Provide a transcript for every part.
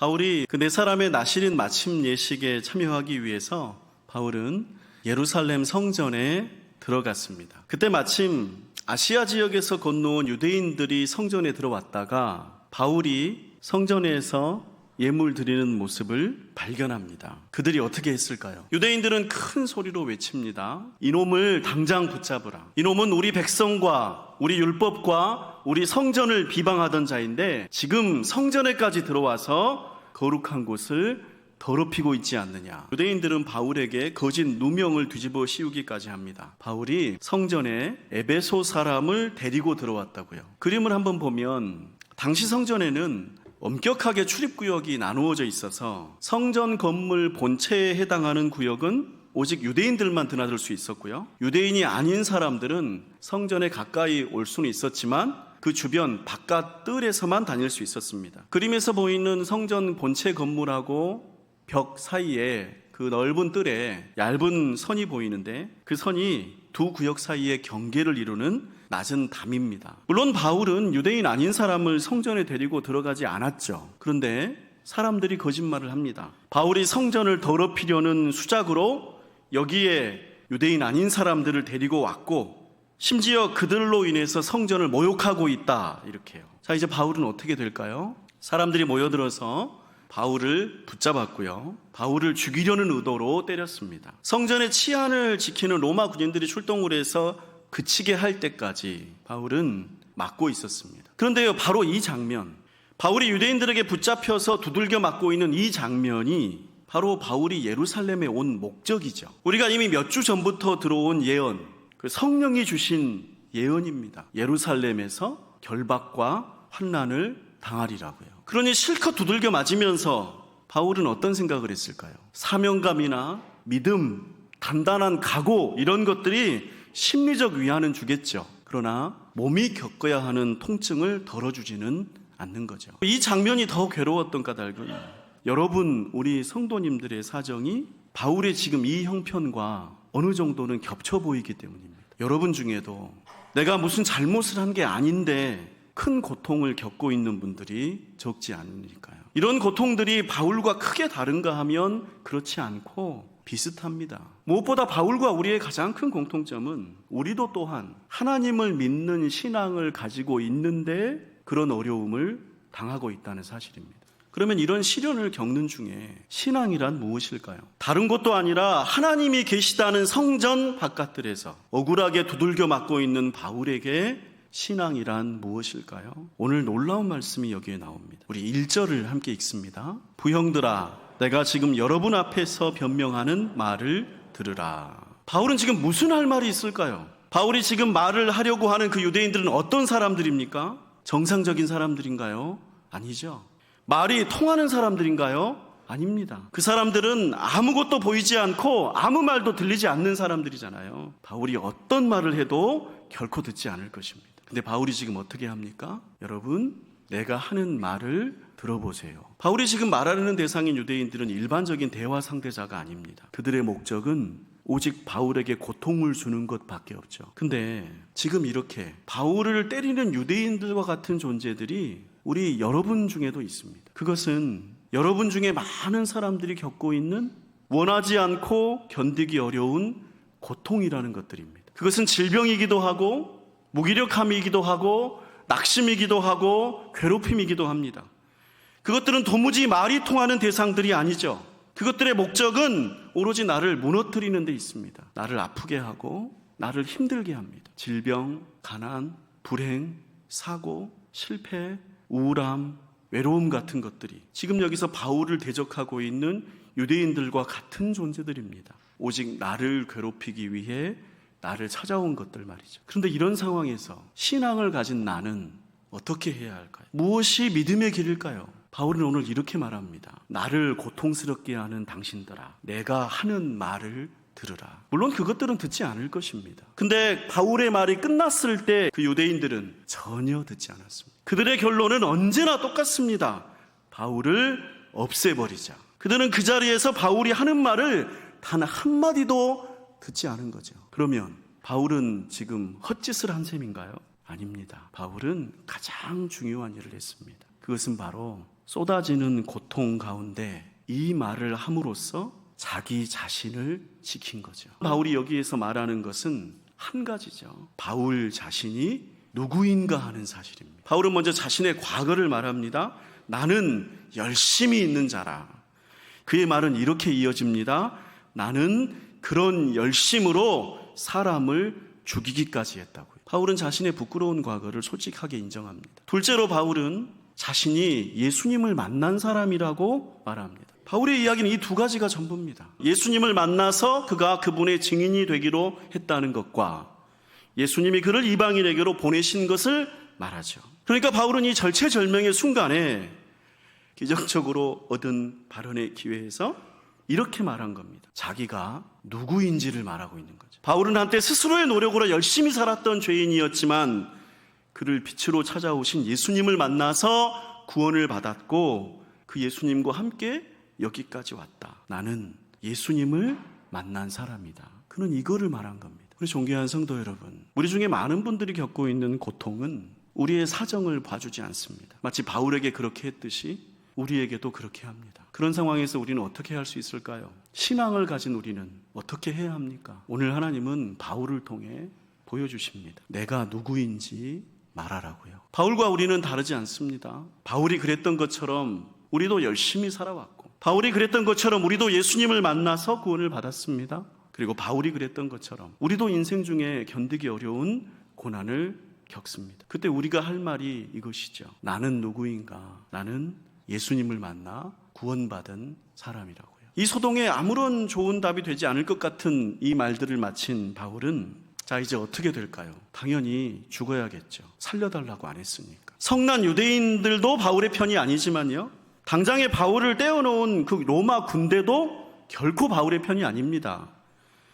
바울이 그 네 사람의 나실인 마침 예식에 참여하기 위해서 바울은 예루살렘 성전에 들어갔습니다. 그때 마침 아시아 지역에서 건너온 유대인들이 성전에 들어왔다가 바울이 성전에서 예물 드리는 모습을 발견합니다. 그들이 어떻게 했을까요? 유대인들은 큰 소리로 외칩니다. 이놈을 당장 붙잡으라. 이놈은 우리 백성과 우리 율법과 우리 성전을 비방하던 자인데 지금 성전에까지 들어와서 거룩한 곳을 더럽히고 있지 않느냐. 유대인들은 바울에게 거짓 누명을 뒤집어 씌우기까지 합니다. 바울이 성전에 에베소 사람을 데리고 들어왔다고요. 그림을 한번 보면 당시 성전에는 엄격하게 출입구역이 나누어져 있어서 성전 건물 본체에 해당하는 구역은 오직 유대인들만 드나들 수 있었고요. 유대인이 아닌 사람들은 성전에 가까이 올 수는 있었지만 그 주변 바깥 뜰에서만 다닐 수 있었습니다. 그림에서 보이는 성전 본체 건물하고 벽 사이에 그 넓은 뜰에 얇은 선이 보이는데 그 선이 두 구역 사이의 경계를 이루는 낮은 담입니다. 물론 바울은 유대인 아닌 사람을 성전에 데리고 들어가지 않았죠. 그런데 사람들이 거짓말을 합니다. 바울이 성전을 더럽히려는 수작으로 여기에 유대인 아닌 사람들을 데리고 왔고 심지어 그들로 인해서 성전을 모욕하고 있다 이렇게요. 자, 이제 바울은 어떻게 될까요? 사람들이 모여들어서 바울을 붙잡았고요. 바울을 죽이려는 의도로 때렸습니다. 성전의 치안을 지키는 로마 군인들이 출동을 해서 그치게 할 때까지 바울은 막고 있었습니다. 그런데요, 바로 이 장면, 바울이 유대인들에게 붙잡혀서 두들겨 맞고 있는 이 장면이 바로 바울이 예루살렘에 온 목적이죠. 우리가 이미 몇 주 전부터 들어온 예언, 그 성령이 주신 예언입니다. 예루살렘에서 결박과 환난을 당하리라고요. 그러니 실컷 두들겨 맞으면서 바울은 어떤 생각을 했을까요? 사명감이나 믿음, 단단한 각오 이런 것들이 심리적 위안은 주겠죠. 그러나 몸이 겪어야 하는 통증을 덜어주지는 않는 거죠. 이 장면이 더 괴로웠던 까닭은 여러분, 우리 성도님들의 사정이 바울의 지금 이 형편과 어느 정도는 겹쳐 보이기 때문입니다. 여러분 중에도 내가 무슨 잘못을 한 게 아닌데 큰 고통을 겪고 있는 분들이 적지 않으니까요. 이런 고통들이 바울과 크게 다른가 하면 그렇지 않고 비슷합니다. 무엇보다 바울과 우리의 가장 큰 공통점은 우리도 또한 하나님을 믿는 신앙을 가지고 있는데 그런 어려움을 당하고 있다는 사실입니다. 그러면 이런 시련을 겪는 중에 신앙이란 무엇일까요? 다른 것도 아니라 하나님이 계시다는 성전 바깥들에서 억울하게 두들겨 맞고 있는 바울에게 신앙이란 무엇일까요? 오늘 놀라운 말씀이 여기에 나옵니다. 우리 1절을 함께 읽습니다. 부형들아, 내가 지금 여러분 앞에서 변명하는 말을 들으라. 바울은 지금 무슨 할 말이 있을까요? 바울이 지금 말을 하려고 하는 그 유대인들은 어떤 사람들입니까? 정상적인 사람들인가요? 아니죠. 말이 통하는 사람들인가요? 아닙니다. 그 사람들은 아무것도 보이지 않고 아무 말도 들리지 않는 사람들이잖아요. 바울이 어떤 말을 해도 결코 듣지 않을 것입니다. 근데 바울이 지금 어떻게 합니까? 여러분, 내가 하는 말을 들어보세요. 바울이 지금 말하는 대상인 유대인들은 일반적인 대화 상대자가 아닙니다. 그들의 목적은 오직 바울에게 고통을 주는 것밖에 없죠. 근데 지금 이렇게 바울을 때리는 유대인들과 같은 존재들이 우리 여러분 중에도 있습니다. 그것은 여러분 중에 많은 사람들이 겪고 있는 원하지 않고 견디기 어려운 고통이라는 것들입니다. 그것은 질병이기도 하고 무기력함이기도 하고 낙심이기도 하고 괴롭힘이기도 합니다. 그것들은 도무지 말이 통하는 대상들이 아니죠. 그것들의 목적은 오로지 나를 무너뜨리는 데 있습니다. 나를 아프게 하고 나를 힘들게 합니다. 질병, 가난, 불행, 사고, 실패, 우울함, 외로움 같은 것들이 지금 여기서 바울을 대적하고 있는 유대인들과 같은 존재들입니다. 오직 나를 괴롭히기 위해 나를 찾아온 것들 말이죠. 그런데 이런 상황에서 신앙을 가진 나는 어떻게 해야 할까요? 무엇이 믿음의 길일까요? 바울은 오늘 이렇게 말합니다. 나를 고통스럽게 하는 당신들아, 내가 하는 말을 들으라. 물론 그것들은 듣지 않을 것입니다. 근데 바울의 말이 끝났을 때 그 유대인들은 전혀 듣지 않았습니다. 그들의 결론은 언제나 똑같습니다. 바울을 없애버리자. 그들은 그 자리에서 바울이 하는 말을 단 한마디도 듣지 않은 거죠. 그러면 바울은 지금 헛짓을 한 셈인가요? 아닙니다. 바울은 가장 중요한 일을 했습니다. 그것은 바로 쏟아지는 고통 가운데 이 말을 함으로써 자기 자신을 지킨 거죠. 바울이 여기에서 말하는 것은 한 가지죠. 바울 자신이 누구인가 하는 사실입니다. 바울은 먼저 자신의 과거를 말합니다. 나는 열심히 있는 자라. 그의 말은 이렇게 이어집니다. 나는 그런 열심으로 사람을 죽이기까지 했다고요. 바울은 자신의 부끄러운 과거를 솔직하게 인정합니다. 둘째로 바울은 자신이 예수님을 만난 사람이라고 말합니다. 바울의 이야기는 이 두 가지가 전부입니다. 예수님을 만나서 그가 그분의 증인이 되기로 했다는 것과 예수님이 그를 이방인에게로 보내신 것을 말하죠. 그러니까 바울은 이 절체절명의 순간에 기적적으로 얻은 발언의 기회에서 이렇게 말한 겁니다. 자기가 누구인지를 말하고 있는 거죠. 바울은 한때 스스로의 노력으로 열심히 살았던 죄인이었지만 그를 빛으로 찾아오신 예수님을 만나서 구원을 받았고 그 예수님과 함께 여기까지 왔다. 나는 예수님을 만난 사람이다. 그는 이거를 말한 겁니다. 우리 존귀한 성도 여러분, 우리 중에 많은 분들이 겪고 있는 고통은 우리의 사정을 봐주지 않습니다. 마치 바울에게 그렇게 했듯이 우리에게도 그렇게 합니다. 그런 상황에서 우리는 어떻게 할 수 있을까요? 신앙을 가진 우리는 어떻게 해야 합니까? 오늘 하나님은 바울을 통해 보여주십니다. 내가 누구인지 말하라고요. 바울과 우리는 다르지 않습니다. 바울이 그랬던 것처럼 우리도 열심히 살아왔고, 바울이 그랬던 것처럼 우리도 예수님을 만나서 구원을 받았습니다. 그리고 바울이 그랬던 것처럼 우리도 인생 중에 견디기 어려운 고난을 겪습니다. 그때 우리가 할 말이 이것이죠. 나는 누구인가? 나는 예수님을 만나 구원받은 사람이라고요. 이 소동에 아무런 좋은 답이 되지 않을 것 같은 이 말들을 마친 바울은 자, 이제 어떻게 될까요? 당연히 죽어야겠죠. 살려달라고 안 했으니까. 성난 유대인들도 바울의 편이 아니지만요, 당장에 바울을 떼어놓은 그 로마 군대도 결코 바울의 편이 아닙니다.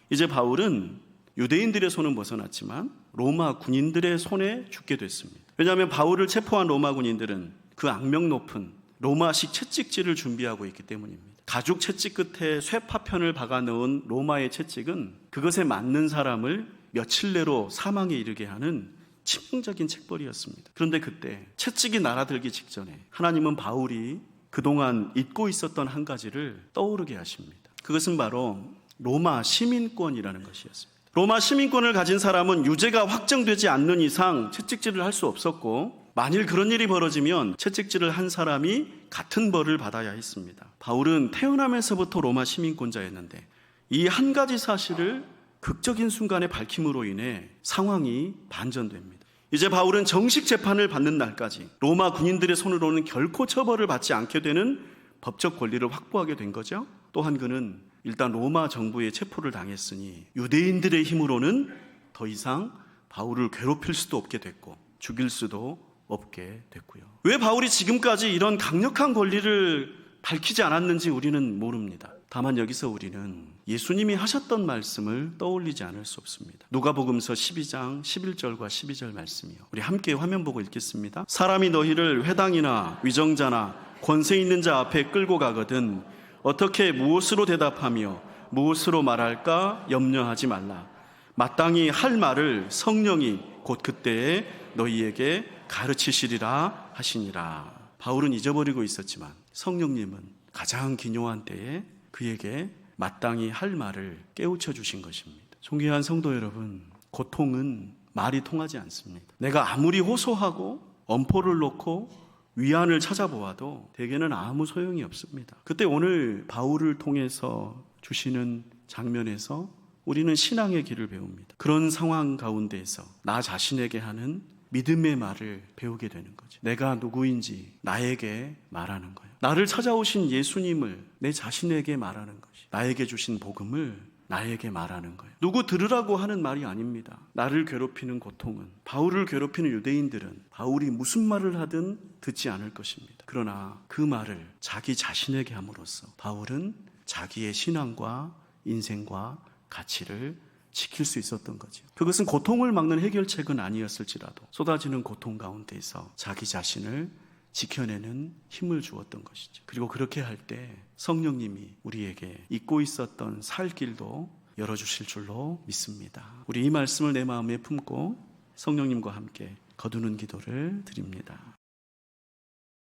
이제 바울은 유대인들의 손은 벗어났지만 로마 군인들의 손에 죽게 됐습니다. 왜냐하면 바울을 체포한 로마 군인들은 그 악명 높은 로마식 채찍질을 준비하고 있기 때문입니다. 가죽 채찍 끝에 쇠파편을 박아넣은 로마의 채찍은 그것에 맞는 사람을 며칠 내로 사망에 이르게 하는 치명적인 책벌이었습니다. 그런데 그때 채찍이 날아들기 직전에 하나님은 바울이 그동안 잊고 있었던 한 가지를 떠오르게 하십니다. 그것은 바로 로마 시민권이라는 것이었습니다. 로마 시민권을 가진 사람은 유죄가 확정되지 않는 이상 채찍질을 할 수 없었고, 만일 그런 일이 벌어지면 채찍질을 한 사람이 같은 벌을 받아야 했습니다. 바울은 태어나면서부터 로마 시민권자였는데 이 한 가지 사실을 극적인 순간에 밝힘으로 인해 상황이 반전됩니다. 이제 바울은 정식 재판을 받는 날까지 로마 군인들의 손으로는 결코 처벌을 받지 않게 되는 법적 권리를 확보하게 된 거죠. 또한 그는 일단 로마 정부의 체포를 당했으니 유대인들의 힘으로는 더 이상 바울을 괴롭힐 수도 없게 됐고 죽일 수도 없게 됐고요. 왜 바울이 지금까지 이런 강력한 권리를 밝히지 않았는지 우리는 모릅니다. 다만 여기서 우리는 예수님이 하셨던 말씀을 떠올리지 않을 수 없습니다. 누가복음서 12장 11절과 12절 말씀이요. 우리 함께 화면 보고 읽겠습니다. 사람이 너희를 회당이나 위정자나 권세 있는 자 앞에 끌고 가거든 어떻게 무엇으로 대답하며 무엇으로 말할까 염려하지 말라. 마땅히 할 말을 성령이 곧 그때에 너희에게 가르치시리라 하시니라. 바울은 잊어버리고 있었지만 성령님은 가장 기묘한 때에 그에게 마땅히 할 말을 깨우쳐 주신 것입니다. 존귀한 성도 여러분, 고통은 말이 통하지 않습니다. 내가 아무리 호소하고 엄포를 놓고 위안을 찾아보아도 대개는 아무 소용이 없습니다. 그때 오늘 바울을 통해서 주시는 장면에서 우리는 신앙의 길을 배웁니다. 그런 상황 가운데에서 나 자신에게 하는 믿음의 말을 배우게 되는 거죠. 내가 누구인지 나에게 말하는 거예요. 나를 찾아오신 예수님을 내 자신에게 말하는 것이, 나에게 주신 복음을 나에게 말하는 거예요. 누구 들으라고 하는 말이 아닙니다. 나를 괴롭히는 고통은, 바울을 괴롭히는 유대인들은 바울이 무슨 말을 하든 듣지 않을 것입니다. 그러나 그 말을 자기 자신에게 함으로써 바울은 자기의 신앙과 인생과 가치를 지킬 수 있었던 거죠. 그것은 고통을 막는 해결책은 아니었을지라도 쏟아지는 고통 가운데에서 자기 자신을 지켜내는 힘을 주었던 것이죠. 그리고 그렇게 할 때 성령님이 우리에게 잊고 있었던 살 길도 열어주실 줄로 믿습니다. 우리 이 말씀을 내 마음에 품고 성령님과 함께 거두는 기도를 드립니다.